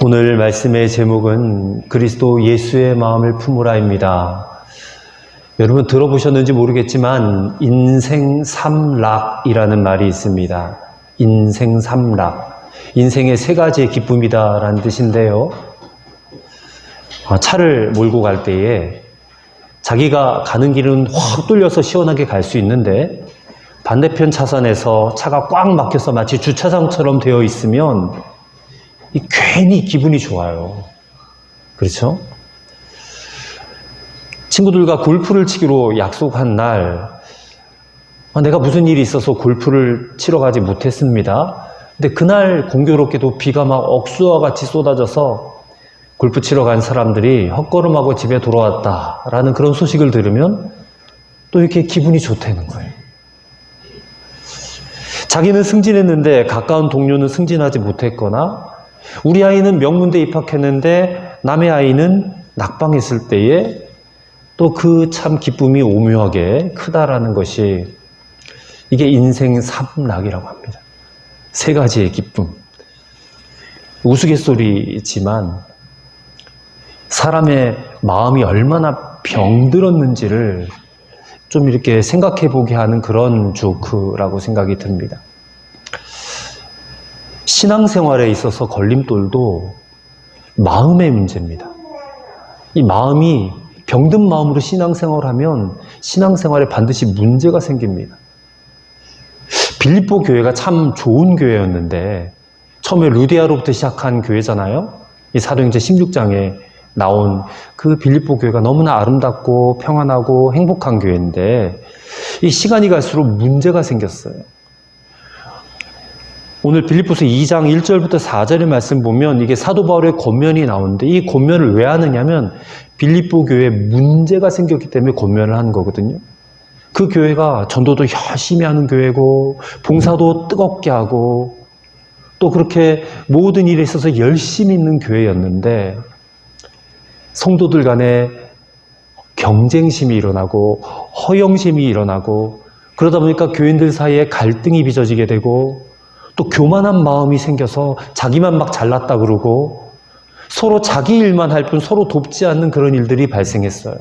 오늘 말씀의 제목은 그리스도 예수의 마음을 품으라입니다. 여러분 들어보셨는지 모르겠지만 인생 삼락이라는 말이 있습니다. 인생 삼락. 인생의 세 가지의 기쁨이다 라는 뜻인데요. 차를 몰고 갈 때에 자기가 가는 길은 확 뚫려서 시원하게 갈 수 있는데 반대편 차선에서 차가 꽉 막혀서 마치 주차장처럼 되어 있으면 괜히 기분이 좋아요. 그렇죠? 친구들과 골프를 치기로 약속한 날, 내가 무슨 일이 있어서 골프를 치러 가지 못했습니다. 근데 그날 공교롭게도 비가 막 억수와 같이 쏟아져서 골프 치러 간 사람들이 헛걸음하고 집에 돌아왔다라는 그런 소식을 들으면 또 이렇게 기분이 좋다는 거예요. 자기는 승진했는데 가까운 동료는 승진하지 못했거나 우리 아이는 명문대 입학했는데 남의 아이는 낙방했을 때에 또 그 참 기쁨이 오묘하게 크다라는 것이 이게 인생 삼락이라고 합니다. 세 가지의 기쁨. 우스갯소리지만 사람의 마음이 얼마나 병들었는지를 좀 이렇게 생각해 보게 하는 그런 조크라고 생각이 듭니다. 신앙생활에 있어서 걸림돌도 마음의 문제입니다. 이 마음이 병든 마음으로 신앙생활을 하면 신앙생활에 반드시 문제가 생깁니다. 빌립보 교회가 참 좋은 교회였는데 처음에 루디아로부터 시작한 교회잖아요. 이 사도행전 16장에 나온 그 빌립보 교회가 너무나 아름답고 평안하고 행복한 교회인데 이 시간이 갈수록 문제가 생겼어요. 오늘 빌립보서 2장 1절부터 4절의 말씀 보면 이게 사도 바울의 권면이 나오는데 이 권면을 왜 하느냐면 빌립보 교회에 문제가 생겼기 때문에 권면을 하는 거거든요. 그 교회가 전도도 열심히 하는 교회고 봉사도 뜨겁게 하고 또 그렇게 모든 일에 있어서 열심히 있는 교회였는데 성도들 간에 경쟁심이 일어나고 허영심이 일어나고 그러다 보니까 교인들 사이에 갈등이 빚어지게 되고 또 교만한 마음이 생겨서 자기만 막 잘났다 그러고 서로 자기 일만 할 뿐 서로 돕지 않는 그런 일들이 발생했어요.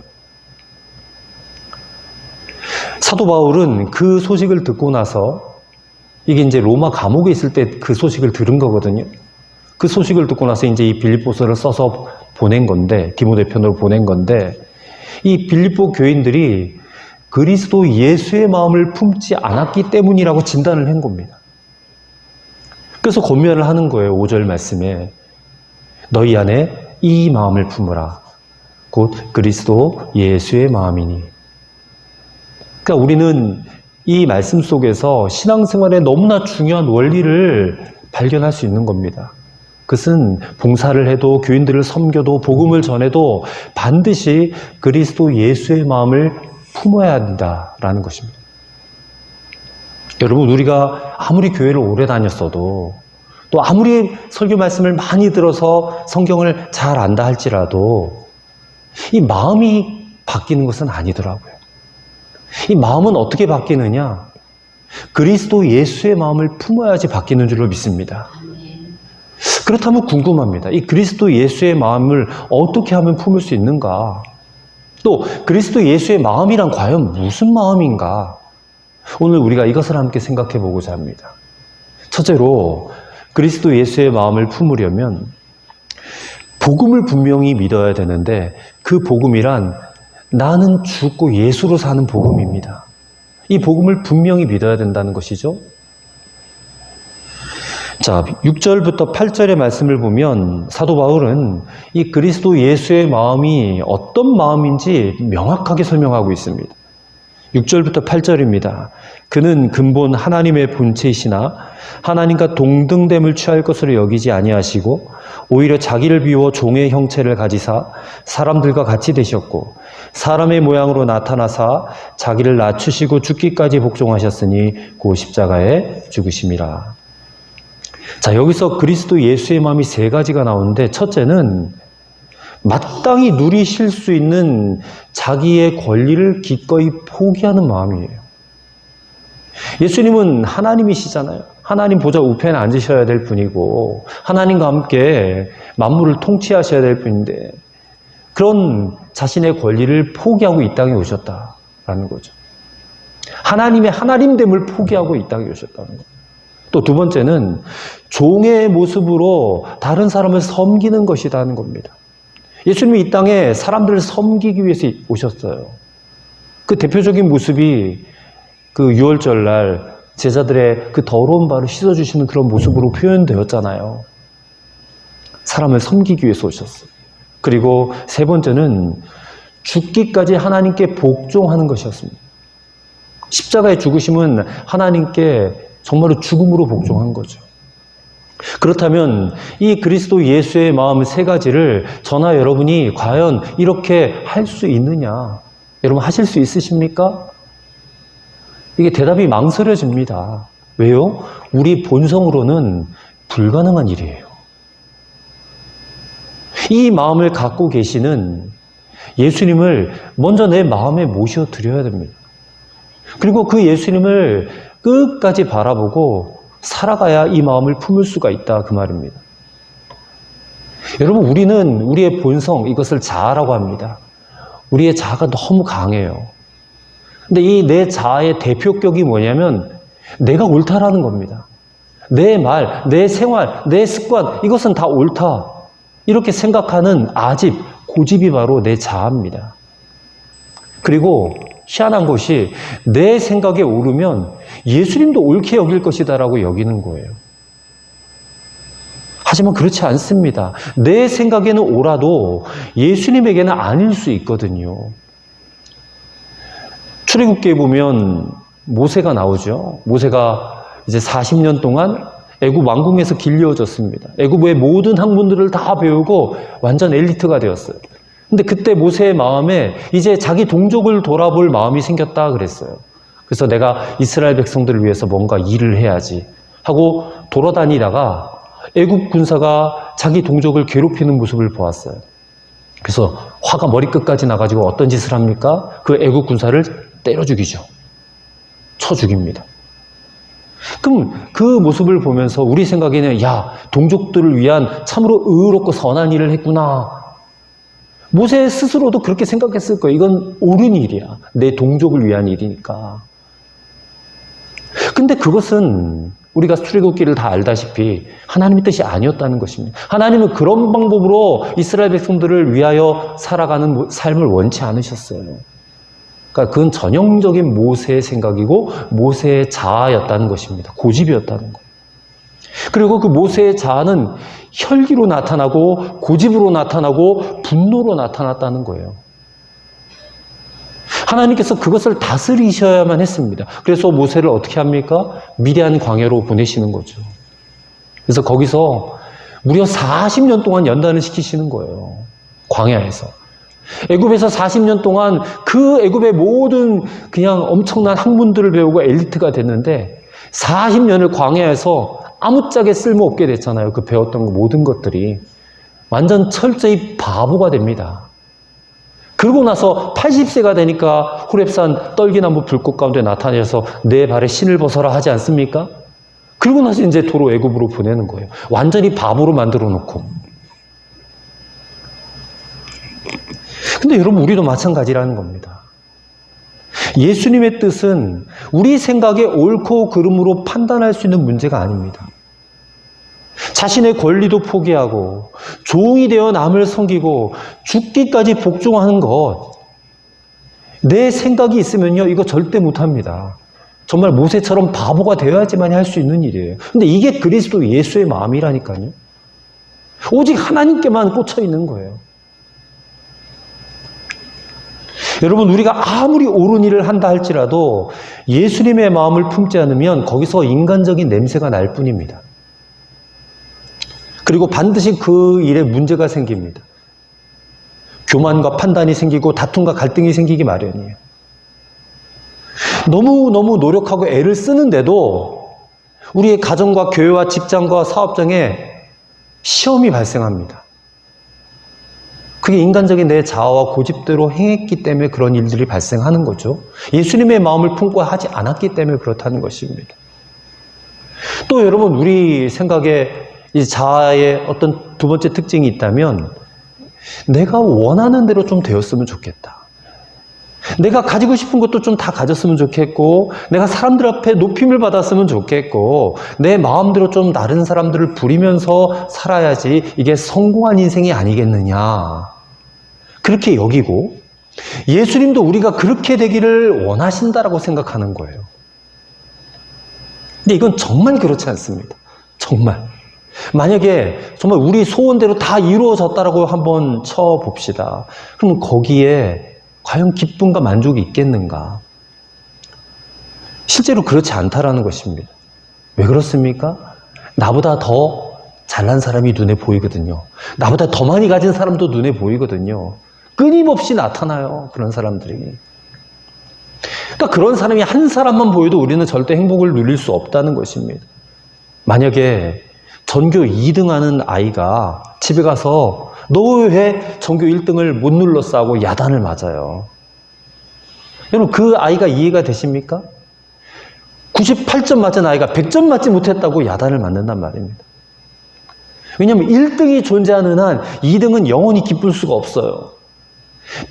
사도 바울은 그 소식을 듣고 나서 이게 이제 로마 감옥에 있을 때 그 소식을 들은 거거든요. 그 소식을 듣고 나서 이제 이 빌립보서를 써서 보낸 건데, 디모데편으로 보낸 건데, 이 빌립보 교인들이 그리스도 예수의 마음을 품지 않았기 때문이라고 진단을 한 겁니다. 그래서 권면을 하는 거예요. 5절 말씀에 너희 안에 이 마음을 품으라. 곧 그리스도 예수의 마음이니. 그러니까 우리는 이 말씀 속에서 신앙생활의 너무나 중요한 원리를 발견할 수 있는 겁니다. 그것은 봉사를 해도 교인들을 섬겨도 복음을 전해도 반드시 그리스도 예수의 마음을 품어야 한다라는 것입니다. 여러분 우리가 아무리 교회를 오래 다녔어도 또 아무리 설교 말씀을 많이 들어서 성경을 잘 안다 할지라도 이 마음이 바뀌는 것은 아니더라고요. 이 마음은 어떻게 바뀌느냐? 그리스도 예수의 마음을 품어야지 바뀌는 줄로 믿습니다. 그렇다면 궁금합니다. 이 그리스도 예수의 마음을 어떻게 하면 품을 수 있는가? 또 그리스도 예수의 마음이란 과연 무슨 마음인가? 오늘 우리가 이것을 함께 생각해 보고자 합니다. 첫째로 그리스도 예수의 마음을 품으려면 복음을 분명히 믿어야 되는데 그 복음이란 나는 죽고 예수로 사는 복음입니다. 이 복음을 분명히 믿어야 된다는 것이죠. 자, 6절부터 8절의 말씀을 보면 사도 바울은 이 그리스도 예수의 마음이 어떤 마음인지 명확하게 설명하고 있습니다. 6절부터 8절입니다. 그는 근본 하나님의 본체이시나 하나님과 동등됨을 취할 것으로 여기지 아니하시고 오히려 자기를 비워 종의 형체를 가지사 사람들과 같이 되셨고 사람의 모양으로 나타나사 자기를 낮추시고 죽기까지 복종하셨으니 그 십자가에 죽으심이라. 자, 여기서 그리스도 예수의 마음이 세 가지가 나오는데 첫째는 마땅히 누리실 수 있는 자기의 권리를 기꺼이 포기하는 마음이에요. 예수님은 하나님이시잖아요. 하나님 보좌 우편에 앉으셔야 될 분이고 하나님과 함께 만물을 통치하셔야 될 분인데 그런 자신의 권리를 포기하고 이 땅에 오셨다라는 거죠. 하나님의 하나님됨을 포기하고 이 땅에 오셨다는 거죠. 또 두 번째는 종의 모습으로 다른 사람을 섬기는 것이라는 겁니다. 예수님이 이 땅에 사람들을 섬기기 위해서 오셨어요. 그 대표적인 모습이 그 유월절날 제자들의 그 더러운 발을 씻어주시는 그런 모습으로 표현되었잖아요. 사람을 섬기기 위해서 오셨어요. 그리고 세 번째는 죽기까지 하나님께 복종하는 것이었습니다. 십자가의 죽으심은 하나님께 정말로 죽음으로 복종한 거죠. 그렇다면 이 그리스도 예수의 마음 세 가지를 저나 여러분이 과연 이렇게 할 수 있느냐? 여러분 하실 수 있으십니까? 이게 대답이 망설여집니다. 왜요? 우리 본성으로는 불가능한 일이에요. 이 마음을 갖고 계시는 예수님을 먼저 내 마음에 모셔드려야 됩니다. 그리고 그 예수님을 끝까지 바라보고 살아가야 이 마음을 품을 수가 있다 그 말입니다. 여러분 우리는 우리의 본성 이것을 자아라고 합니다. 우리의 자아가 너무 강해요. 근데 이 내 자아의 대표격이 뭐냐면 내가 옳다라는 겁니다. 내 말, 내 생활, 내 습관 이것은 다 옳다. 이렇게 생각하는 아집, 고집이 바로 내 자아입니다. 그리고 희한한 것이 내 생각에 옳으면 예수님도 옳게 여길 것이다라고 여기는 거예요. 하지만 그렇지 않습니다. 내 생각에는 옳아도 예수님에게는 아닐 수 있거든요. 출애굽기에 보면 모세가 나오죠. 모세가 이제 40년 동안 애굽 왕궁에서 길려졌습니다. 애굽의 모든 학문들을 다 배우고 완전 엘리트가 되었어요. 근데 그때 모세의 마음에 이제 자기 동족을 돌아볼 마음이 생겼다 그랬어요. 그래서 내가 이스라엘 백성들을 위해서 뭔가 일을 해야지 하고 돌아다니다가 애굽 군사가 자기 동족을 괴롭히는 모습을 보았어요. 그래서 화가 머리끝까지 나가지고 어떤 짓을 합니까? 그 애굽 군사를 때려 죽이죠. 쳐 죽입니다. 그럼 그 모습을 보면서 우리 생각에는 야, 동족들을 위한 참으로 의롭고 선한 일을 했구나. 모세 스스로도 그렇게 생각했을 거예요. 이건 옳은 일이야. 내 동족을 위한 일이니까. 근데 그것은 우리가 출애굽기를 다 알다시피 하나님의 뜻이 아니었다는 것입니다. 하나님은 그런 방법으로 이스라엘 백성들을 위하여 살아가는 삶을 원치 않으셨어요. 그러니까 그건 전형적인 모세의 생각이고 모세의 자아였다는 것입니다. 고집이었다는 것. 그리고 그 모세의 자아는 혈기로 나타나고 고집으로 나타나고 분노로 나타났다는 거예요. 하나님께서 그것을 다스리셔야만 했습니다. 그래서 모세를 어떻게 합니까? 미디안 광야로 보내시는 거죠. 그래서 거기서 무려 40년 동안 연단을 시키시는 거예요. 광야에서. 애굽에서 40년 동안 그 애굽의 모든 그냥 엄청난 학문들을 배우고 엘리트가 됐는데 40년을 광야에서 아무짝에 쓸모없게 됐잖아요. 그 배웠던 모든 것들이. 완전 철저히 바보가 됩니다. 그러고 나서 80세가 되니까 호렙산 떨기나무 불꽃 가운데 나타나서 내 발에 신을 벗어라 하지 않습니까? 그러고 나서 이제 도로 애굽으로 보내는 거예요. 완전히 바보로 만들어 놓고. 근데 여러분 우리도 마찬가지라는 겁니다. 예수님의 뜻은 우리 생각에 옳고 그름으로 판단할 수 있는 문제가 아닙니다. 자신의 권리도 포기하고 종이 되어 남을 섬기고 죽기까지 복종하는 것. 내 생각이 있으면요 이거 절대 못합니다. 정말 모세처럼 바보가 되어야지만 할 수 있는 일이에요. 근데 이게 그리스도 예수의 마음이라니까요. 오직 하나님께만 꽂혀 있는 거예요. 여러분 우리가 아무리 옳은 일을 한다 할지라도 예수님의 마음을 품지 않으면 거기서 인간적인 냄새가 날 뿐입니다. 그리고 반드시 그 일에 문제가 생깁니다. 교만과 판단이 생기고 다툼과 갈등이 생기기 마련이에요. 너무너무 노력하고 애를 쓰는데도 우리의 가정과 교회와 직장과 사업장에 시험이 발생합니다. 그게 인간적인 내 자아와 고집대로 행했기 때문에 그런 일들이 발생하는 거죠. 예수님의 마음을 품고 하지 않았기 때문에 그렇다는 것입니다. 또 여러분, 우리 생각에 이 자아의 어떤 두 번째 특징이 있다면, 내가 원하는 대로 좀 되었으면 좋겠다. 내가 가지고 싶은 것도 좀 다 가졌으면 좋겠고, 내가 사람들 앞에 높임을 받았으면 좋겠고, 내 마음대로 좀 다른 사람들을 부리면서 살아야지 이게 성공한 인생이 아니겠느냐. 그렇게 여기고, 예수님도 우리가 그렇게 되기를 원하신다라고 생각하는 거예요. 근데 이건 정말 그렇지 않습니다. 정말. 만약에 정말 우리 소원대로 다 이루어졌다라고 한번 쳐봅시다. 그럼 거기에 과연 기쁨과 만족이 있겠는가? 실제로 그렇지 않다라는 것입니다. 왜 그렇습니까? 나보다 더 잘난 사람이 눈에 보이거든요. 나보다 더 많이 가진 사람도 눈에 보이거든요. 끊임없이 나타나요, 그런 사람들이. 그러니까 그런 사람이 한 사람만 보여도 우리는 절대 행복을 누릴 수 없다는 것입니다. 만약에 전교 2등 하는 아이가 집에 가서 너 왜 전교 1등을 못 눌렀어 하고 야단을 맞아요. 여러분, 그 아이가 이해가 되십니까? 98점 맞은 아이가 100점 맞지 못했다고 야단을 맞는단 말입니다. 왜냐하면 1등이 존재하는 한 2등은 영원히 기쁠 수가 없어요.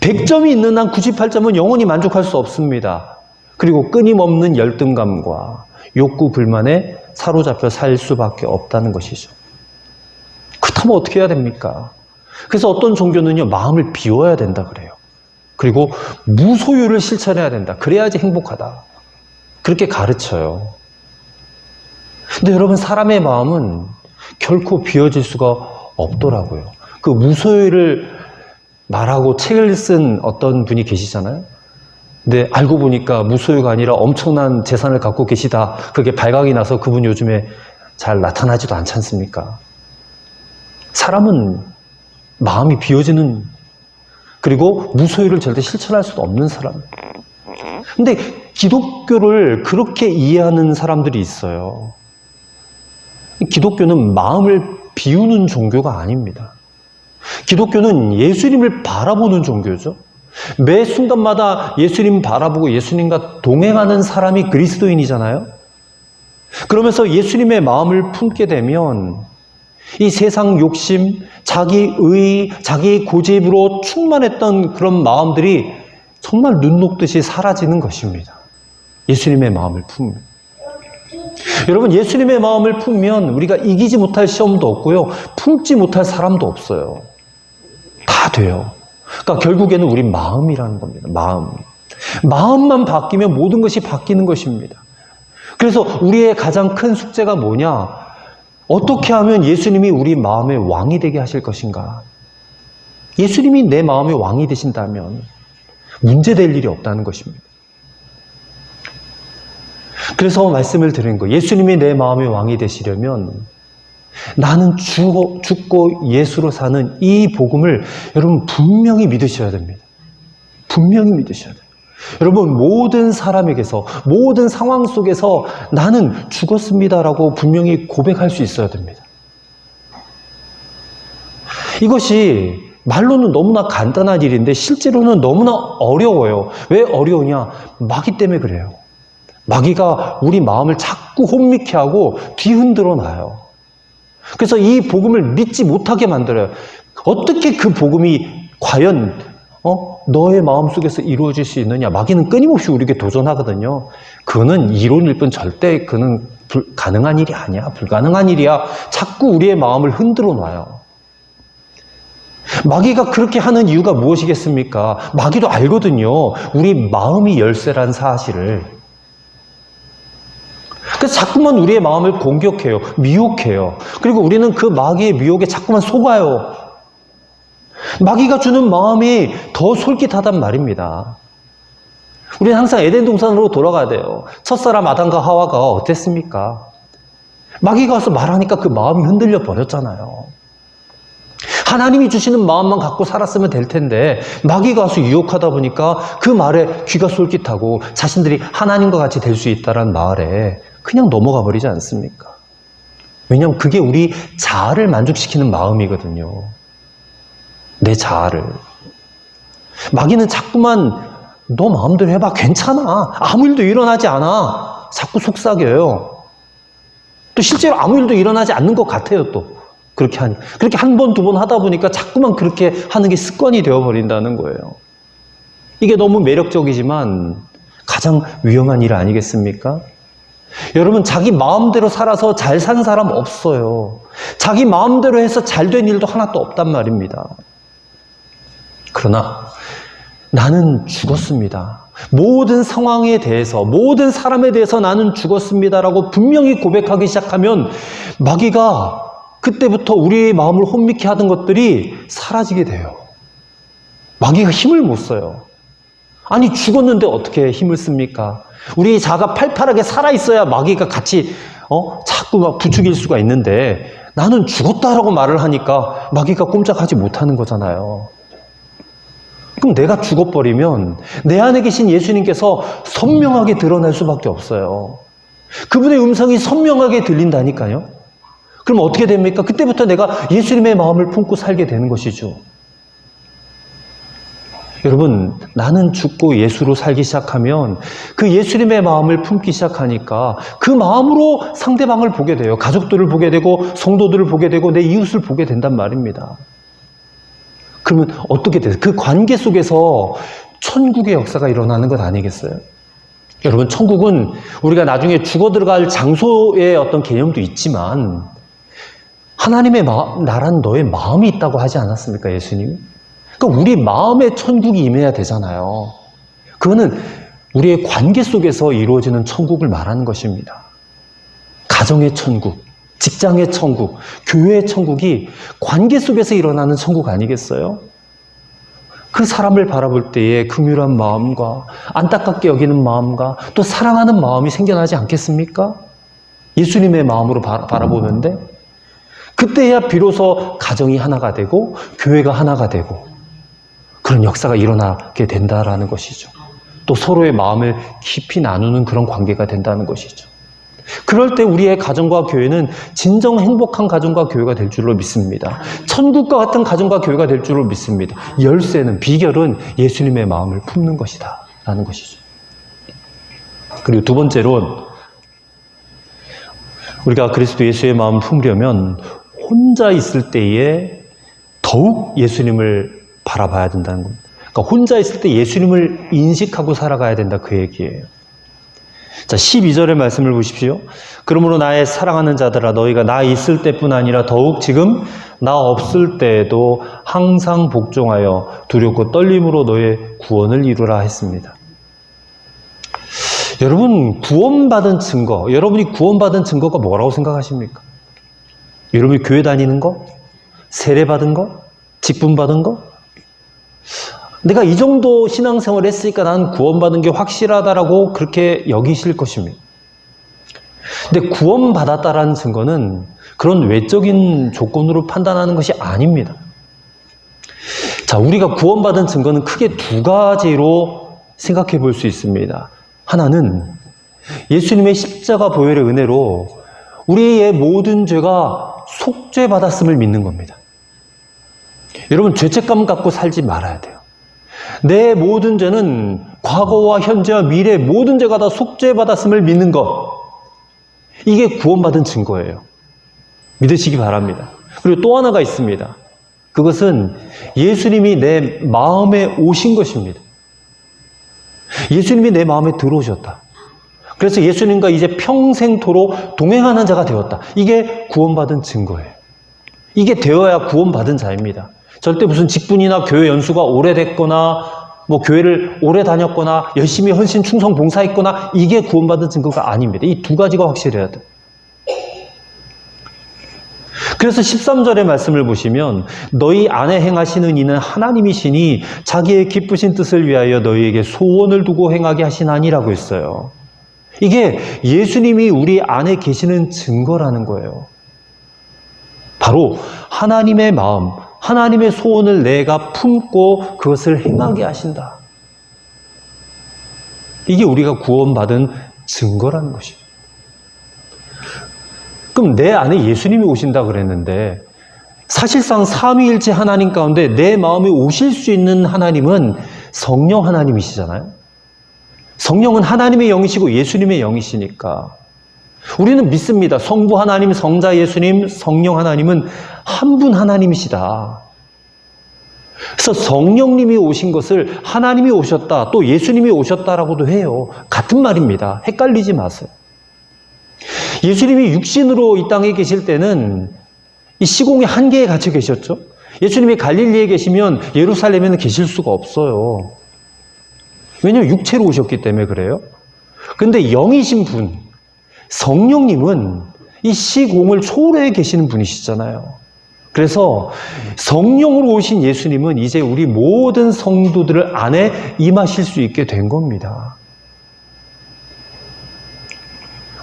100점이 있는 한 98점은 영원히 만족할 수 없습니다. 그리고 끊임없는 열등감과 욕구 불만에 사로잡혀 살 수밖에 없다는 것이죠. 그렇다면 어떻게 해야 됩니까? 그래서 어떤 종교는요, 마음을 비워야 된다 그래요. 그리고 무소유를 실천해야 된다. 그래야지 행복하다. 그렇게 가르쳐요. 근데 여러분, 사람의 마음은 결코 비워질 수가 없더라고요. 그 무소유를 말하고 책을 쓴 어떤 분이 계시잖아요. 근데 알고 보니까 무소유가 아니라 엄청난 재산을 갖고 계시다. 그게 발각이 나서 그분 요즘에 잘 나타나지도 않지 않습니까? 사람은 마음이 비워지는, 그리고 무소유를 절대 실천할 수 없는 사람. 근데 기독교를 그렇게 이해하는 사람들이 있어요. 기독교는 마음을 비우는 종교가 아닙니다. 기독교는 예수님을 바라보는 종교죠. 매 순간마다 예수님 바라보고 예수님과 동행하는 사람이 그리스도인이잖아요. 그러면서 예수님의 마음을 품게 되면 이 세상 욕심, 자기 의, 자기 고집으로 충만했던 그런 마음들이 정말 눈 녹듯이 사라지는 것입니다. 예수님의 마음을 품으면. 여러분, 예수님의 마음을 품으면 우리가 이기지 못할 시험도 없고요, 품지 못할 사람도 없어요. 다 돼요. 그러니까 결국에는 우리 마음이라는 겁니다. 마음만 바뀌면 모든 것이 바뀌는 것입니다. 그래서 우리의 가장 큰 숙제가 뭐냐? 어떻게 하면 예수님이 우리 마음의 왕이 되게 하실 것인가? 예수님이 내 마음의 왕이 되신다면 문제될 일이 없다는 것입니다. 그래서 말씀을 드린 거예요. 예수님이 내 마음의 왕이 되시려면 나는 죽고 예수로 사는 이 복음을 여러분 분명히 믿으셔야 됩니다. 분명히 믿으셔야 돼요. 여러분, 모든 사람에게서, 모든 상황 속에서 나는 죽었습니다라고 분명히 고백할 수 있어야 됩니다. 이것이 말로는 너무나 간단한 일인데 실제로는 너무나 어려워요. 왜 어려우냐? 마귀 때문에 그래요. 마귀가 우리 마음을 자꾸 혼미케 하고 뒤흔들어 놔요. 그래서 이 복음을 믿지 못하게 만들어요. 어떻게 그 복음이 과연 너의 마음속에서 이루어질 수 있느냐? 마귀는 끊임없이 우리에게 도전하거든요. 그거는 이론일 뿐 절대 그는 가능한 일이 아니야. 불가능한 일이야. 자꾸 우리의 마음을 흔들어 놔요. 마귀가 그렇게 하는 이유가 무엇이겠습니까? 마귀도 알거든요. 우리 마음이 열쇠란 사실을. 그래서 자꾸만 우리의 마음을 공격해요. 미혹해요. 그리고 우리는 그 마귀의 미혹에 자꾸만 속아요. 마귀가 주는 마음이 더 솔깃하단 말입니다. 우리는 항상 에덴 동산으로 돌아가야 돼요. 첫사람 아담과 하와가 어땠습니까? 마귀가 와서 말하니까 그 마음이 흔들려 버렸잖아요. 하나님이 주시는 마음만 갖고 살았으면 될 텐데 마귀가 와서 유혹하다 보니까 그 말에 귀가 솔깃하고 자신들이 하나님과 같이 될 수 있다는 말에 그냥 넘어가 버리지 않습니까? 왜냐하면 그게 우리 자아를 만족시키는 마음이거든요. 내 자아를. 마귀는 자꾸만 너 마음대로 해봐. 괜찮아. 아무 일도 일어나지 않아. 자꾸 속삭여요. 또 실제로 아무 일도 일어나지 않는 것 같아요, 또. 그렇게 한 번, 두 번 하다 보니까 자꾸만 그렇게 하는 게 습관이 되어버린다는 거예요. 이게 너무 매력적이지만 가장 위험한 일 아니겠습니까? 여러분, 자기 마음대로 살아서 잘 산 사람 없어요. 자기 마음대로 해서 잘 된 일도 하나도 없단 말입니다. 그러나 나는 죽었습니다. 모든 상황에 대해서, 모든 사람에 대해서 나는 죽었습니다라고 분명히 고백하기 시작하면 마귀가 그때부터 우리의 마음을 혼미케 하던 것들이 사라지게 돼요. 마귀가 힘을 못 써요. 아니, 죽었는데 어떻게 힘을 씁니까? 우리 자가 팔팔하게 살아있어야 마귀가 같이 자꾸 막 부추길 수가 있는데 나는 죽었다라고 말을 하니까 마귀가 꼼짝하지 못하는 거잖아요. 그럼 내가 죽어버리면 내 안에 계신 예수님께서 선명하게 드러날 수밖에 없어요. 그분의 음성이 선명하게 들린다니까요. 그럼 어떻게 됩니까? 그때부터 내가 예수님의 마음을 품고 살게 되는 것이죠. 여러분, 나는 죽고 예수로 살기 시작하면 그 예수님의 마음을 품기 시작하니까 그 마음으로 상대방을 보게 돼요. 가족들을 보게 되고 성도들을 보게 되고 내 이웃을 보게 된단 말입니다. 그러면 어떻게 돼요? 그 관계 속에서 천국의 역사가 일어나는 것 아니겠어요? 여러분, 천국은 우리가 나중에 죽어 들어갈 장소의 어떤 개념도 있지만 하나님의 나란 너의 마음이 있다고 하지 않았습니까, 예수님? 그러니까 우리 마음에 천국이 임해야 되잖아요. 그거는 우리의 관계 속에서 이루어지는 천국을 말하는 것입니다. 가정의 천국, 직장의 천국, 교회의 천국이 관계 속에서 일어나는 천국 아니겠어요? 그 사람을 바라볼 때에 긍휼한 마음과 안타깝게 여기는 마음과 또 사랑하는 마음이 생겨나지 않겠습니까? 예수님의 마음으로 바라보는데 그때야 비로소 가정이 하나가 되고 교회가 하나가 되고 그런 역사가 일어나게 된다라는 것이죠. 또 서로의 마음을 깊이 나누는 그런 관계가 된다는 것이죠. 그럴 때 우리의 가정과 교회는 진정 행복한 가정과 교회가 될 줄로 믿습니다. 천국과 같은 가정과 교회가 될 줄로 믿습니다. 열쇠는, 비결은 예수님의 마음을 품는 것이다 라는 것이죠. 그리고 두 번째로 우리가 그리스도 예수의 마음을 품으려면 혼자 있을 때에 더욱 예수님을 바라봐야 된다는 겁니다. 그러니까 혼자 있을 때 예수님을 인식하고 살아가야 된다, 그 얘기예요. 자, 12절의 말씀을 보십시오. 그러므로 나의 사랑하는 자들아, 너희가 나 있을 때뿐 아니라 더욱 지금 나 없을 때에도 항상 복종하여 두렵고 떨림으로 너의 구원을 이루라 했습니다. 여러분, 구원받은 증거, 여러분이 구원받은 증거가 뭐라고 생각하십니까? 여러분이 교회 다니는 거? 세례받은 거? 직분받은 거? 내가 이 정도 신앙생활을 했으니까 나는 구원받은 게 확실하다라고 그렇게 여기실 것입니다. 근데 구원받았다라는 증거는 그런 외적인 조건으로 판단하는 것이 아닙니다. 자, 우리가 구원받은 증거는 크게 두 가지로 생각해 볼 수 있습니다. 하나는 예수님의 십자가 보혈의 은혜로 우리의 모든 죄가 속죄받았음을 믿는 겁니다. 여러분, 죄책감 갖고 살지 말아야 돼요. 내 모든 죄는 과거와 현재와 미래 모든 죄가 다 속죄받았음을 믿는 것. 이게 구원받은 증거예요. 믿으시기 바랍니다. 그리고 또 하나가 있습니다. 그것은 예수님이 내 마음에 오신 것입니다. 예수님이 내 마음에 들어오셨다. 그래서 예수님과 이제 평생토록 동행하는 자가 되었다. 이게 구원받은 증거예요. 이게 되어야 구원받은 자입니다. 절대 무슨 직분이나 교회 연수가 오래됐거나 뭐 교회를 오래 다녔거나 열심히 헌신 충성 봉사했거나 이게 구원받은 증거가 아닙니다. 이 두 가지가 확실해야 돼요. 그래서 13절의 말씀을 보시면 너희 안에 행하시는 이는 하나님이시니 자기의 기쁘신 뜻을 위하여 너희에게 소원을 두고 행하게 하시나니라고 했어요. 이게 예수님이 우리 안에 계시는 증거라는 거예요. 바로 하나님의 마음, 하나님의 소원을 내가 품고 그것을 행하게 하신다. 이게 우리가 구원받은 증거라는 것이죠. 그럼 내 안에 예수님이 오신다 그랬는데 사실상 삼위일체 하나님 가운데 내 마음에 오실 수 있는 하나님은 성령 하나님이시잖아요. 성령은 하나님의 영이시고 예수님의 영이시니까 우리는 믿습니다. 성부 하나님, 성자 예수님, 성령 하나님은 한 분 하나님이시다. 그래서 성령님이 오신 것을 하나님이 오셨다, 또 예수님이 오셨다라고도 해요. 같은 말입니다. 헷갈리지 마세요. 예수님이 육신으로 이 땅에 계실 때는 이 시공의 한계에 갇혀 계셨죠. 예수님이 갈릴리에 계시면 예루살렘에는 계실 수가 없어요. 왜냐하면 육체로 오셨기 때문에 그래요. 근데 영이신 분, 성령님은 이 시공을 초월해 계시는 분이시잖아요. 그래서 성령으로 오신 예수님은 이제 우리 모든 성도들 안에 임하실 수 있게 된 겁니다.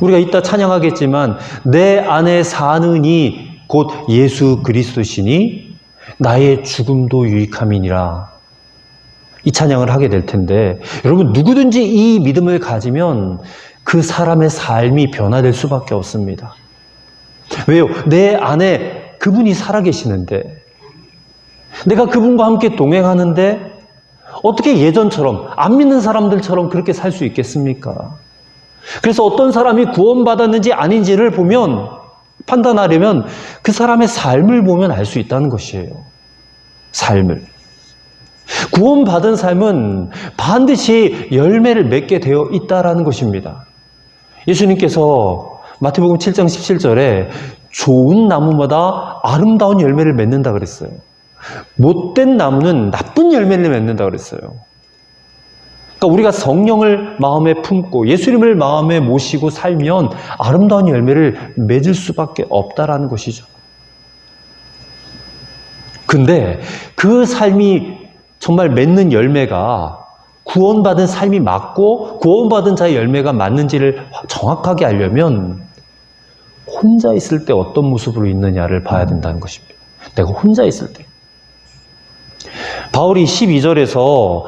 우리가 이따 찬양하겠지만 내 안에 사는 이 곧 예수 그리스도시니 나의 죽음도 유익함이니라, 이 찬양을 하게 될 텐데, 여러분 누구든지 이 믿음을 가지면 그 사람의 삶이 변화될 수밖에 없습니다. 왜요? 내 안에 그분이 살아계시는데, 내가 그분과 함께 동행하는데 어떻게 예전처럼 안 믿는 사람들처럼 그렇게 살 수 있겠습니까? 그래서 어떤 사람이 구원받았는지 아닌지를 보면, 판단하려면 그 사람의 삶을 보면 알 수 있다는 것이에요. 삶을. 구원받은 삶은 반드시 열매를 맺게 되어 있다라는 것입니다. 예수님께서 마태복음 7장 17절에 좋은 나무마다 아름다운 열매를 맺는다 그랬어요. 못된 나무는 나쁜 열매를 맺는다 그랬어요. 그러니까 우리가 성령을 마음에 품고 예수님을 마음에 모시고 살면 아름다운 열매를 맺을 수밖에 없다라는 것이죠. 근데 그 삶이 정말 맺는 열매가 구원받은 삶이 맞고 구원받은 자의 열매가 맞는지를 정확하게 알려면 혼자 있을 때 어떤 모습으로 있느냐를 봐야 된다는 것입니다. 내가 혼자 있을 때. 바울이 12절에서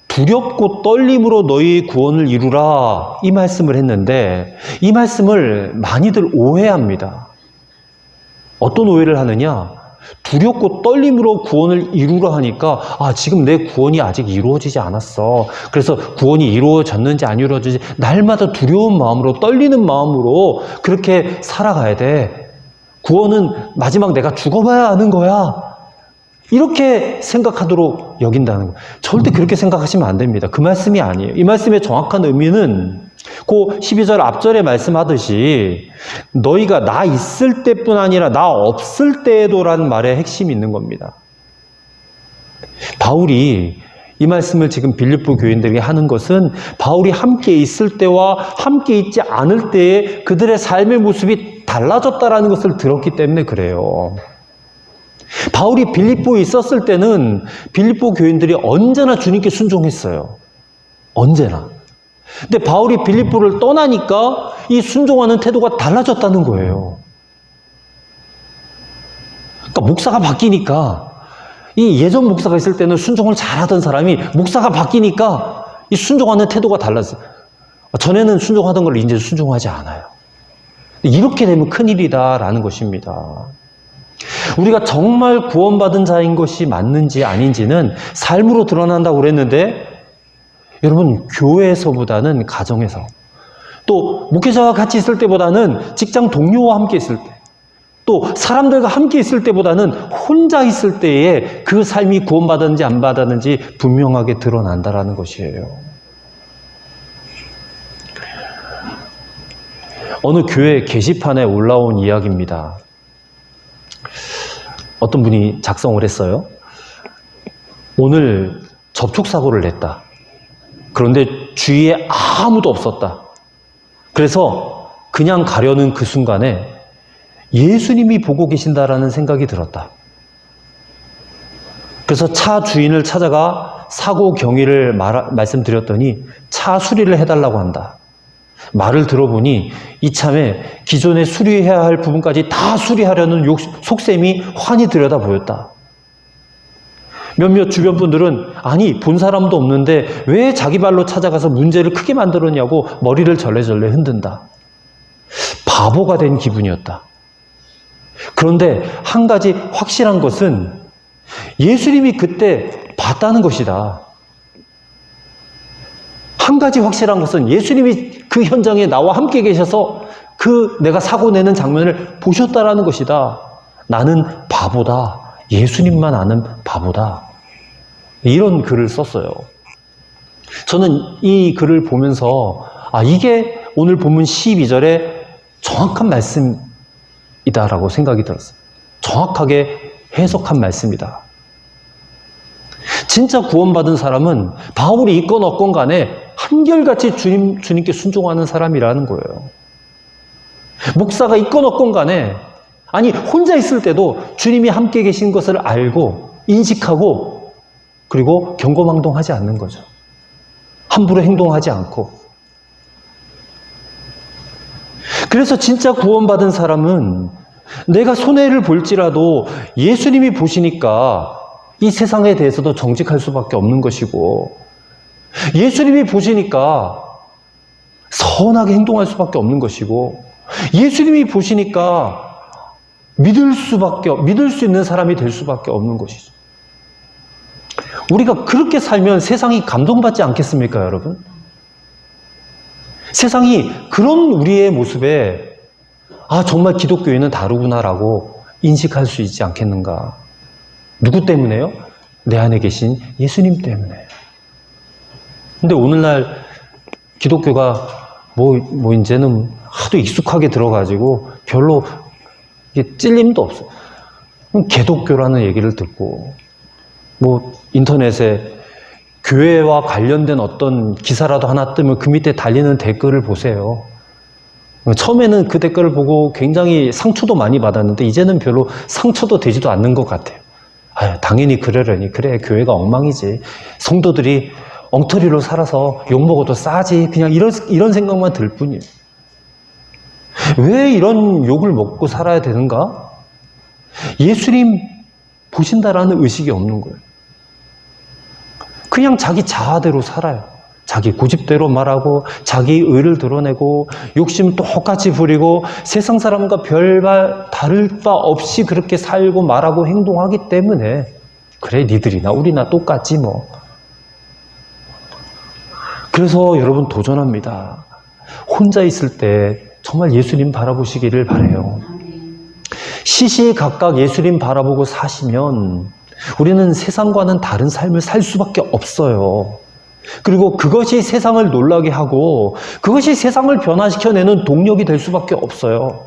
두렵고 떨림으로 너희 구원을 이루라, 이 말씀을 했는데 이 말씀을 많이들 오해합니다. 어떤 오해를 하느냐? 두렵고 떨림으로 구원을 이루라 하니까 지금 내 구원이 아직 이루어지지 않았어. 그래서 구원이 이루어졌는지 안 이루어지지 날마다 두려운 마음으로 떨리는 마음으로 그렇게 살아가야 돼. 구원은 마지막 내가 죽어봐야 하는 거야. 이렇게 생각하도록 여긴다는 거예요. 절대 그렇게 생각하시면 안 됩니다. 그 말씀이 아니에요. 이 말씀의 정확한 의미는 그 12절 앞절에 말씀하듯이 너희가 나 있을 때뿐 아니라 나 없을 때에도라는 말에 핵심이 있는 겁니다. 바울이 이 말씀을 지금 빌립보 교인들에게 하는 것은 바울이 함께 있을 때와 함께 있지 않을 때에 그들의 삶의 모습이 달라졌다라는 것을 들었기 때문에 그래요. 바울이 빌립보에 있었을 때는 빌립보 교인들이 언제나 주님께 순종했어요. 언제나. 근데 바울이 빌립보를 떠나니까 이 순종하는 태도가 달라졌다는 거예요. 그러니까 목사가 바뀌니까, 이 예전 목사가 있을 때는 순종을 잘하던 사람이 목사가 바뀌니까 이 순종하는 태도가 달라졌어요. 전에는 순종하던 걸 이제 순종하지 않아요. 이렇게 되면 큰일이다라는 것입니다. 우리가 정말 구원받은 자인 것이 맞는지 아닌지는 삶으로 드러난다고 그랬는데, 여러분 교회에서보다는 가정에서, 또 목회자와 같이 있을 때보다는 직장 동료와 함께 있을 때, 또 사람들과 함께 있을 때보다는 혼자 있을 때에 그 삶이 구원받았는지 안 받았는지 분명하게 드러난다라는 것이에요. 어느 교회 게시판에 올라온 이야기입니다. 어떤 분이 작성을 했어요. 오늘 접촉사고를 냈다. 그런데 주위에 아무도 없었다. 그래서 그냥 가려는 그 순간에 예수님이 보고 계신다라는 생각이 들었다. 그래서 차 주인을 찾아가 사고 경위를 말씀드렸더니 차 수리를 해달라고 한다. 말을 들어보니 이참에 기존에 수리해야 할 부분까지 다 수리하려는 속셈이 환히 들여다 보였다. 몇몇 주변 분들은 아니 본 사람도 없는데 왜 자기 발로 찾아가서 문제를 크게 만들었냐고 머리를 절레절레 흔든다. 바보가 된 기분이었다. 그런데 한 가지 확실한 것은 예수님이 그때 봤다는 것이다. 한 가지 확실한 것은 예수님이 그 현장에 나와 함께 계셔서 그 그 내가 사고 내는 장면을 보셨다라는 것이다. 나는 바보다. 예수님만 아는 바보다. 이런 글을 썼어요. 저는 이 글을 보면서 이게 오늘 본문 12절에 정확한 말씀이다라고 생각이 들었어요. 정확하게 해석한 말씀이다. 진짜 구원받은 사람은 바울이 있건 없건 간에 한결같이 주님께 순종하는 사람이라는 거예요. 목사가 있건 없건 간에, 아니 혼자 있을 때도 주님이 함께 계신 것을 알고 인식하고 그리고 경거망동하지 않는 거죠. 함부로 행동하지 않고. 그래서 진짜 구원받은 사람은 내가 손해를 볼지라도 예수님이 보시니까 이 세상에 대해서도 정직할 수밖에 없는 것이고, 예수님이 보시니까 선하게 행동할 수밖에 없는 것이고, 예수님이 보시니까 믿을 수 있는 사람이 될 수밖에 없는 것이죠. 우리가 그렇게 살면 세상이 감동받지 않겠습니까, 여러분? 세상이 그런 우리의 모습에 정말 기독교인은 다르구나라고 인식할 수 있지 않겠는가? 누구 때문에요? 내 안에 계신 예수님 때문에. 근데 오늘날 기독교가 이제는 하도 익숙하게 들어가지고 별로 이게 찔림도 없어요. 개독교라는 얘기를 듣고, 인터넷에 교회와 관련된 어떤 기사라도 하나 뜨면 그 밑에 달리는 댓글을 보세요. 처음에는 그 댓글을 보고 굉장히 상처도 많이 받았는데 이제는 별로 상처도 되지도 않는 것 같아요. 당연히 그러려니. 그래, 교회가 엉망이지. 성도들이 엉터리로 살아서 욕먹어도 싸지. 그냥 이런 생각만 들 뿐이에요. 왜 이런 욕을 먹고 살아야 되는가? 예수님 보신다라는 의식이 없는 거예요. 그냥 자기 자아대로 살아요. 자기 고집대로 말하고 자기 의를 드러내고 욕심 똑같이 부리고 세상 사람과 별반 다를 바 없이 그렇게 살고 말하고 행동하기 때문에 그래, 니들이나 우리나 똑같지 뭐. 그래서 여러분 도전합니다. 혼자 있을 때 정말 예수님 바라보시기를 바라요. 시시각각 예수님 바라보고 사시면 우리는 세상과는 다른 삶을 살 수밖에 없어요. 그리고 그것이 세상을 놀라게 하고 그것이 세상을 변화시켜내는 동력이 될 수밖에 없어요.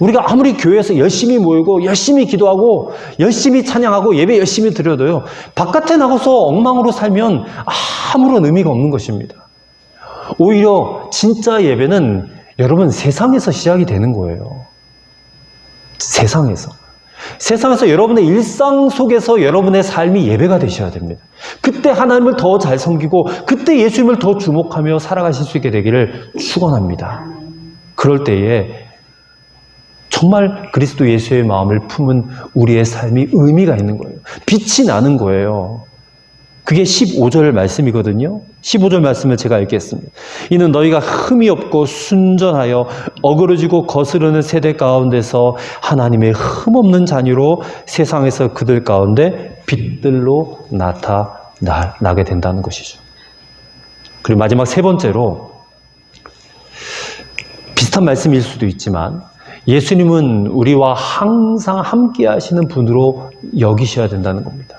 우리가 아무리 교회에서 열심히 모이고 열심히 기도하고 열심히 찬양하고 예배 열심히 드려도요, 바깥에 나가서 엉망으로 살면 아무런 의미가 없는 것입니다. 오히려 진짜 예배는 여러분 세상에서 시작이 되는 거예요. 세상에서 여러분의 일상 속에서 여러분의 삶이 예배가 되셔야 됩니다. 그때 하나님을 더 잘 섬기고 그때 예수님을 더 주목하며 살아가실 수 있게 되기를 축원합니다. 그럴 때에 정말 그리스도 예수의 마음을 품은 우리의 삶이 의미가 있는 거예요. 빛이 나는 거예요. 그게 15절 말씀이거든요. 15절 말씀을 제가 읽겠습니다. 이는 너희가 흠이 없고 순전하여 어그러지고 거스르는 세대 가운데서 하나님의 흠없는 자녀로 세상에서 그들 가운데 빛들로 나타나게 된다는 것이죠. 그리고 마지막 세 번째로, 비슷한 말씀일 수도 있지만 예수님은 우리와 항상 함께 하시는 분으로 여기셔야 된다는 겁니다.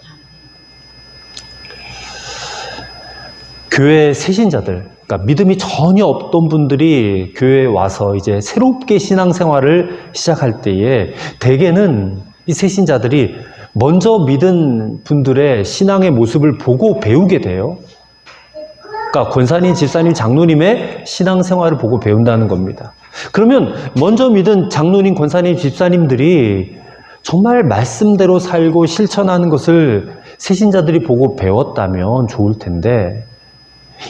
교회 새신자들, 그러니까 믿음이 전혀 없던 분들이 교회에 와서 이제 새롭게 신앙생활을 시작할 때에 대개는 이 새신자들이 먼저 믿은 분들의 신앙의 모습을 보고 배우게 돼요. 그러니까 권사님, 집사님, 장로님의 신앙생활을 보고 배운다는 겁니다. 그러면 먼저 믿은 장로님, 권사님, 집사님들이 정말 말씀대로 살고 실천하는 것을 새신자들이 보고 배웠다면 좋을 텐데,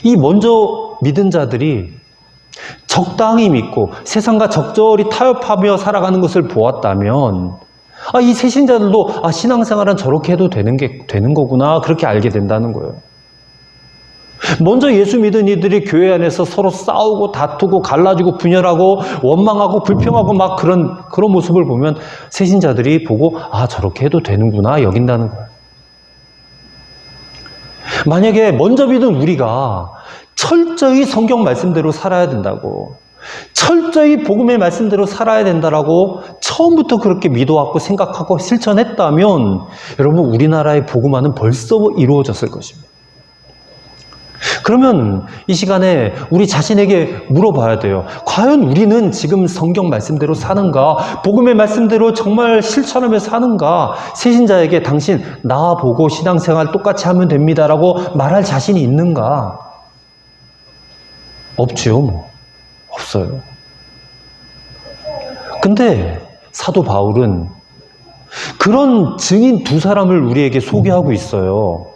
이 먼저 믿은 자들이 적당히 믿고 세상과 적절히 타협하며 살아가는 것을 보았다면 이 새신자들도 신앙생활은 저렇게 해도 되는 거구나, 그렇게 알게 된다는 거예요. 먼저 예수 믿은 이들이 교회 안에서 서로 싸우고 다투고 갈라지고 분열하고 원망하고 불평하고 막 그런 모습을 보면 새신자들이 보고 저렇게 해도 되는구나 여긴다는 거예요. 만약에 먼저 믿은 우리가 철저히 성경 말씀대로 살아야 된다고, 철저히 복음의 말씀대로 살아야 된다라고 처음부터 그렇게 믿어왔고 생각하고 실천했다면 여러분 우리나라의 복음화는 벌써 이루어졌을 것입니다. 그러면 이 시간에 우리 자신에게 물어봐야 돼요. 과연 우리는 지금 성경 말씀대로 사는가? 복음의 말씀대로 정말 실천하며 사는가? 새신자에게 당신 나보고 신앙생활 똑같이 하면 됩니다라고 말할 자신이 있는가? 없지요, 뭐. 없어요. 근데 사도 바울은 그런 증인 두 사람을 우리에게 소개하고 있어요.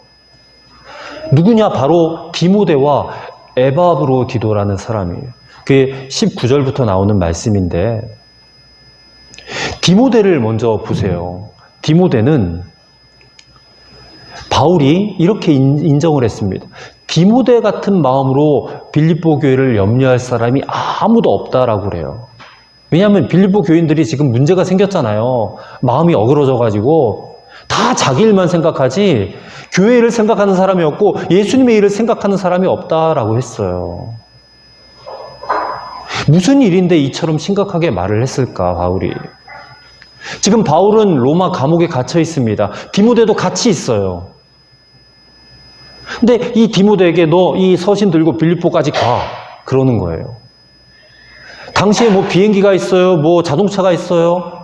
누구냐? 바로 디모데와 에바브로디도라는 사람이에요. 그게 19절부터 나오는 말씀인데 디모데를 먼저 보세요. 디모데는 바울이 이렇게 인정을 했습니다. 디모데 같은 마음으로 빌립보 교회를 염려할 사람이 아무도 없다라고 그래요. 왜냐하면 빌립보 교인들이 지금 문제가 생겼잖아요. 마음이 어그러져가지고 다 자기 일만 생각하지 교회를 생각하는 사람이 없고 예수님의 일을 생각하는 사람이 없다라고 했어요. 무슨 일인데 이처럼 심각하게 말을 했을까, 바울이? 지금 바울은 로마 감옥에 갇혀 있습니다. 디모데도 같이 있어요. 근데 이 디모데에게 너 이 서신 들고 빌립보까지 가, 그러는 거예요. 당시에 뭐 비행기가 있어요, 뭐 자동차가 있어요.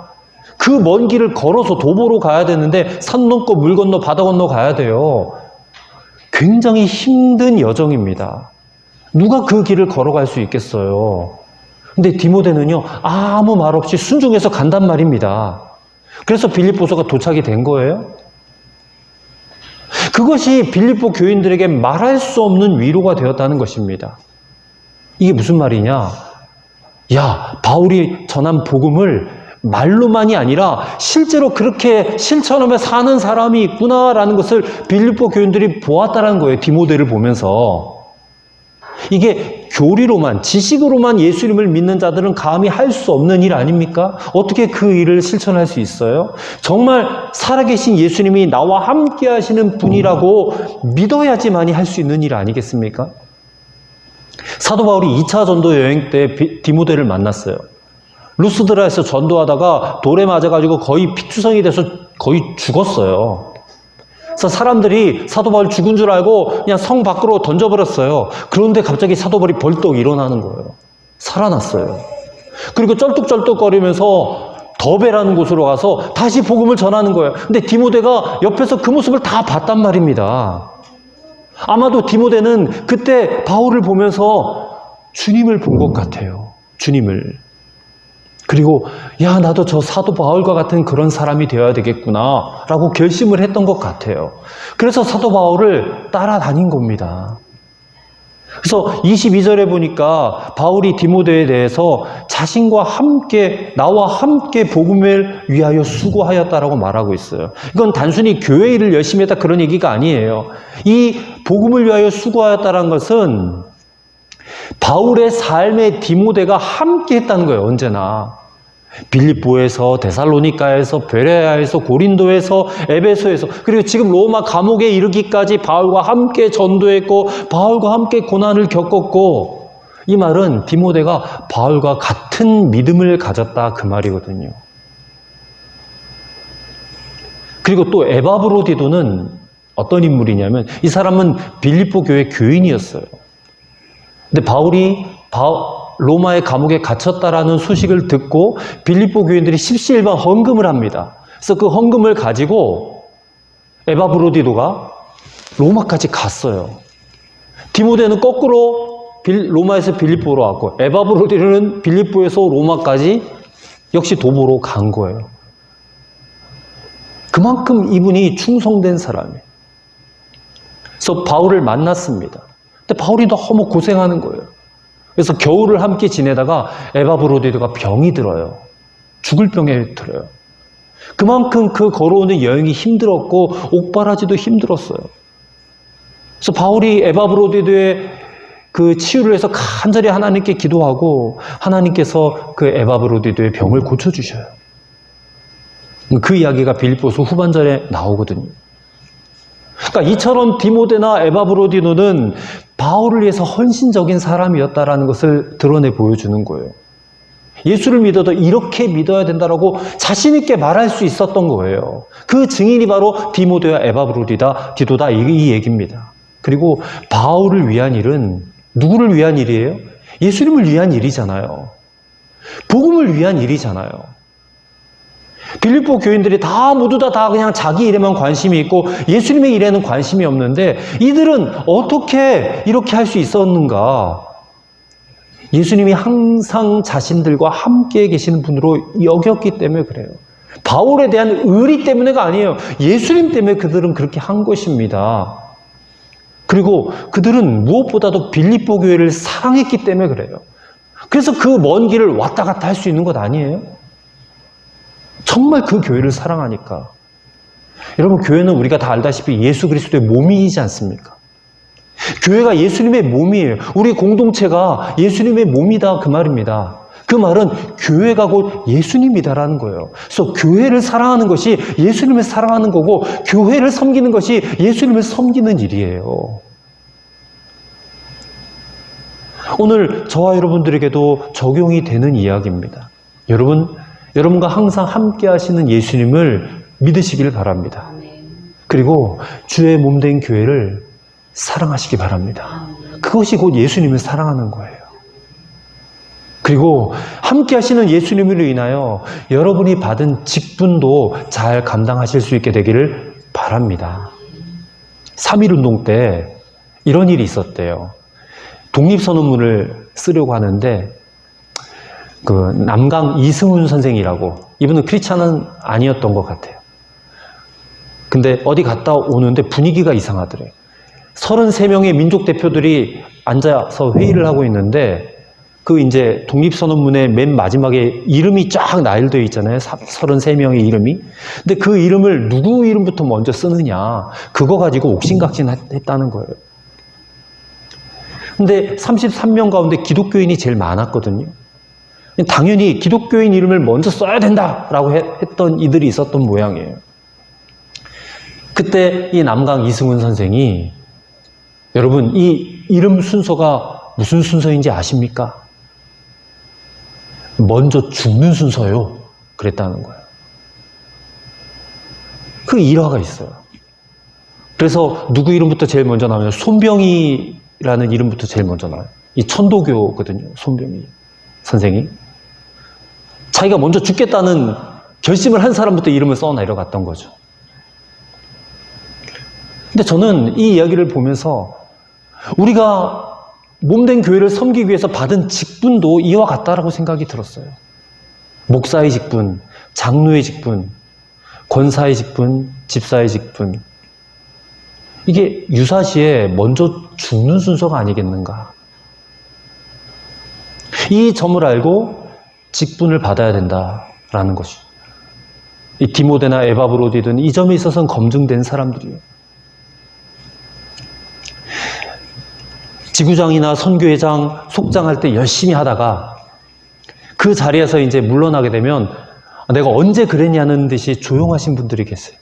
그 먼 길을 걸어서 도보로 가야 되는데 산 넘고 물 건너 바다 건너 가야 돼요. 굉장히 힘든 여정입니다. 누가 그 길을 걸어갈 수 있겠어요? 근데 디모데는요, 아무 말 없이 순종해서 간단 말입니다. 그래서 빌립보서가 도착이 된 거예요. 그것이 빌립보 교인들에게 말할 수 없는 위로가 되었다는 것입니다. 이게 무슨 말이냐? 야, 바울이 전한 복음을 말로만이 아니라 실제로 그렇게 실천하며 사는 사람이 있구나라는 것을 빌립보 교인들이 보았다는 거예요. 디모데를 보면서. 이게 교리로만, 지식으로만 예수님을 믿는 자들은 감히 할 수 없는 일 아닙니까? 어떻게 그 일을 실천할 수 있어요? 정말 살아계신 예수님이 나와 함께 하시는 분이라고 믿어야지만이 할 수 있는 일 아니겠습니까? 사도 바울이 2차 전도 여행 때 디모데를 만났어요. 루스드라에서 전도하다가 돌에 맞아가지고 거의 피투성이 돼서 거의 죽었어요. 그래서 사람들이 사도 바울 죽은 줄 알고 그냥 성 밖으로 던져버렸어요. 그런데 갑자기 사도 바울이 벌떡 일어나는 거예요. 살아났어요. 그리고 쩔뚝쩔뚝거리면서 더베라는 곳으로 가서 다시 복음을 전하는 거예요. 근데 디모데가 옆에서 그 모습을 다 봤단 말입니다. 아마도 디모데는 그때 바울을 보면서 주님을 본 것 같아요. 주님을. 그리고 야, 나도 저 사도 바울과 같은 그런 사람이 되어야 되겠구나 라고 결심을 했던 것 같아요. 그래서 사도 바울을 따라다닌 겁니다. 그래서 22절에 보니까 바울이 디모데에 대해서 자신과 함께, 나와 함께 복음을 위하여 수고하였다라고 말하고 있어요. 이건 단순히 교회 일을 열심히 했다 그런 얘기가 아니에요. 이 복음을 위하여 수고하였다는 것은 바울의 삶에 디모데가 함께 했다는 거예요. 언제나. 빌립보에서, 데살로니가에서, 베레아에서, 고린도에서, 에베소에서, 그리고 지금 로마 감옥에 이르기까지 바울과 함께 전도했고 바울과 함께 고난을 겪었고, 이 말은 디모데가 바울과 같은 믿음을 가졌다 그 말이거든요. 그리고 또 에바브로디도는 어떤 인물이냐면 이 사람은 빌립보 교회 교인이었어요. 근데 바울이 로마의 감옥에 갇혔다라는 소식을 듣고 빌립보 교인들이 십시일반 헌금을 합니다. 그래서 그 헌금을 가지고 에바브로디도가 로마까지 갔어요. 디모데는 거꾸로 로마에서 빌립보로 왔고 에바브로디도는 빌립보에서 로마까지 역시 도보로 간 거예요. 그만큼 이분이 충성된 사람이에요. 그래서 바울을 만났습니다. 근데 바울이 너무 고생하는 거예요. 그래서 겨울을 함께 지내다가 에바브로디도가 병이 들어요. 죽을 병에 들어요. 그만큼 그 걸어오는 여행이 힘들었고 옥바라지도 힘들었어요. 그래서 바울이 에바브로디도의 그 치유를 해서 간절히 하나님께 기도하고 하나님께서 그 에바브로디도의 병을 고쳐주셔요. 그 이야기가 빌립보서 후반절에 나오거든요. 그러니까 이처럼 디모데나 에바브로디노는 바울을 위해서 헌신적인 사람이었다라는 것을 드러내 보여주는 거예요. 예수를 믿어도 이렇게 믿어야 된다라고 자신 있게 말할 수 있었던 거예요. 그 증인이 바로 디모데와 에바브로디다, 디도다 이 얘기입니다. 그리고 바울을 위한 일은 누구를 위한 일이에요? 예수님을 위한 일이잖아요. 복음을 위한 일이잖아요. 빌립보 교인들이 모두 다 그냥 자기 일에만 관심이 있고 예수님의 일에는 관심이 없는데 이들은 어떻게 이렇게 할 수 있었는가? 예수님이 항상 자신들과 함께 계시는 분으로 여겼기 때문에 그래요. 바울에 대한 의리 때문에가 아니에요. 예수님 때문에 그들은 그렇게 한 것입니다. 그리고 그들은 무엇보다도 빌립보 교회를 사랑했기 때문에 그래요. 그래서 그 먼 길을 왔다 갔다 할 수 있는 것 아니에요? 정말 그 교회를 사랑하니까. 여러분, 교회는 우리가 다 알다시피 예수 그리스도의 몸이지 않습니까? 교회가 예수님의 몸이에요. 우리 공동체가 예수님의 몸이다 그 말입니다. 그 말은 교회가 곧 예수님이다라는 거예요. 그래서 교회를 사랑하는 것이 예수님을 사랑하는 거고 교회를 섬기는 것이 예수님을 섬기는 일이에요. 오늘 저와 여러분들에게도 적용이 되는 이야기입니다. 여러분과 항상 함께 하시는 예수님을 믿으시길 바랍니다. 그리고 주의 몸된 교회를 사랑하시기 바랍니다. 그것이 곧 예수님을 사랑하는 거예요. 그리고 함께 하시는 예수님으로 인하여 여러분이 받은 직분도 잘 감당하실 수 있게 되기를 바랍니다. 3.1운동 때 이런 일이 있었대요. 독립선언문을 쓰려고 하는데 그 남강 이승훈 선생이라고, 이분은 크리스찬은 아니었던 것 같아요. 근데 어디 갔다 오는데 분위기가 이상하더래요. 33명의 민족 대표들이 앉아서 회의를 하고 있는데 그 이제 독립선언문의 맨 마지막에 이름이 쫙 나열되어 있잖아요. 33명의 이름이. 근데 그 이름을 누구 이름부터 먼저 쓰느냐, 그거 가지고 옥신각신했다는 거예요. 근데 33명 가운데 기독교인이 제일 많았거든요. 당연히 기독교인 이름을 먼저 써야 된다라고 했던 이들이 있었던 모양이에요. 그때 이 남강 이승훈 선생이, 여러분 이 이름 순서가 무슨 순서인지 아십니까? 먼저 죽는 순서요. 그랬다는 거예요. 그 일화가 있어요. 그래서 누구 이름부터 제일 먼저 나오냐? 손병희라는 이름부터 제일 먼저 나와요. 이 천도교거든요. 손병희 선생이. 자기가 먼저 죽겠다는 결심을 한 사람부터 이름을 써 내려갔던 거죠. 근데 저는 이 이야기를 보면서 우리가 몸된 교회를 섬기기 위해서 받은 직분도 이와 같다라고 생각이 들었어요. 목사의 직분, 장로의 직분, 권사의 직분, 집사의 직분. 이게 유사시에 먼저 죽는 순서가 아니겠는가. 이 점을 알고 직분을 받아야 된다라는 것이. 이 디모데나 에바브로디든 이 점에 있어서는 검증된 사람들이에요. 지구장이나 선교회장, 속장할 때 열심히 하다가 그 자리에서 이제 물러나게 되면 내가 언제 그랬냐는 듯이 조용하신 분들이 계세요.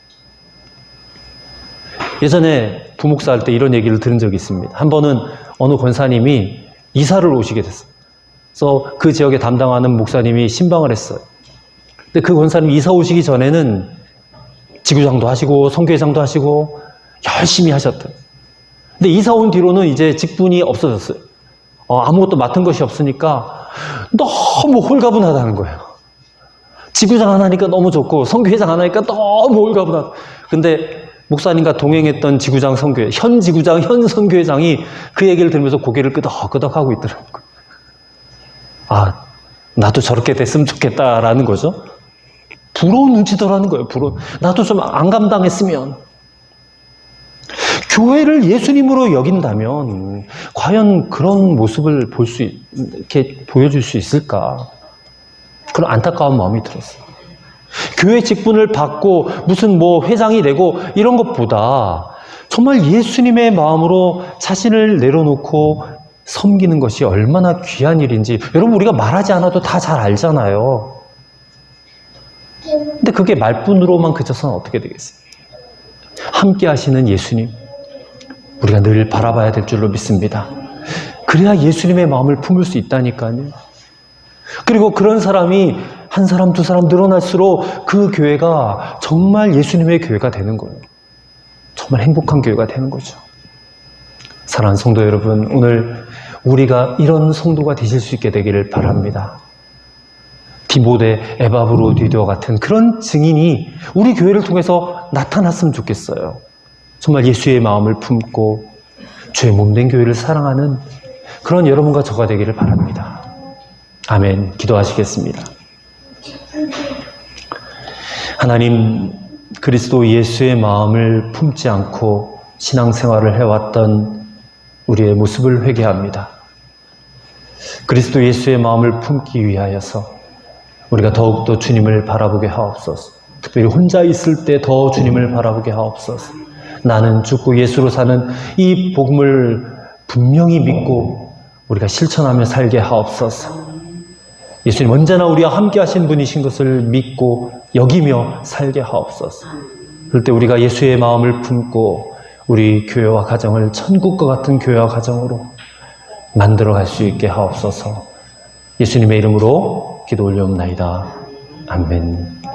예전에 부목사 할 때 이런 얘기를 들은 적이 있습니다. 한 번은 어느 권사님이 이사를 오시게 됐어요. 그래서 그 지역에 담당하는 목사님이 신방을 했어요. 근데 그 권사님이 이사 오시기 전에는 지구장도 하시고 선교회장도 하시고 열심히 하셨대요. 근데 이사 온 뒤로는 이제 직분이 없어졌어요. 아무것도 맡은 것이 없으니까 너무 홀가분하다는 거예요. 지구장 하나 하니까 너무 좋고 선교회장 하나 하니까 너무 홀가분하다. 근데 목사님과 동행했던 지구장 선교회, 현 지구장, 현 선교회장이 그 얘기를 들으면서 고개를 끄덕끄덕 하고 있더라고요. 아, 나도 저렇게 됐으면 좋겠다라는 거죠. 부러운 눈치더라는 거예요. 나도 좀 안 감당했으면. 교회를 예수님으로 여긴다면 과연 그런 모습을 이렇게 보여줄 수 있을까? 그런 안타까운 마음이 들었어요. 교회 직분을 받고 무슨 회장이 되고 이런 것보다 정말 예수님의 마음으로 자신을 내려놓고 섬기는 것이 얼마나 귀한 일인지 여러분 우리가 말하지 않아도 다 잘 알잖아요. 근데 그게 말뿐으로만 그쳐서는 어떻게 되겠어요? 함께 하시는 예수님, 우리가 늘 바라봐야 될 줄로 믿습니다. 그래야 예수님의 마음을 품을 수 있다니까요. 그리고 그런 사람이 한 사람, 두 사람 늘어날수록 그 교회가 정말 예수님의 교회가 되는 거예요. 정말 행복한 교회가 되는 거죠. 사랑하는 성도 여러분, 오늘 우리가 이런 성도가 되실 수 있게 되기를 바랍니다. 디모데, 에바브로디도와 같은 그런 증인이 우리 교회를 통해서 나타났으면 좋겠어요. 정말 예수의 마음을 품고 주의 몸된 교회를 사랑하는 그런 여러분과 저가 되기를 바랍니다. 아멘. 기도하시겠습니다. 하나님, 그리스도 예수의 마음을 품지 않고 신앙생활을 해왔던 우리의 모습을 회개합니다. 그리스도 예수의 마음을 품기 위하여서 우리가 더욱더 주님을 바라보게 하옵소서. 특별히 혼자 있을 때 더 주님을 바라보게 하옵소서. 나는 죽고 예수로 사는 이 복음을 분명히 믿고 우리가 실천하며 살게 하옵소서. 예수님 언제나 우리와 함께 하신 분이신 것을 믿고 여기며 살게 하옵소서. 그럴 때 우리가 예수의 마음을 품고 우리 교회와 가정을 천국과 같은 교회와 가정으로 만들어갈 수 있게 하옵소서. 예수님의 이름으로 기도 올려옵나이다. 아멘.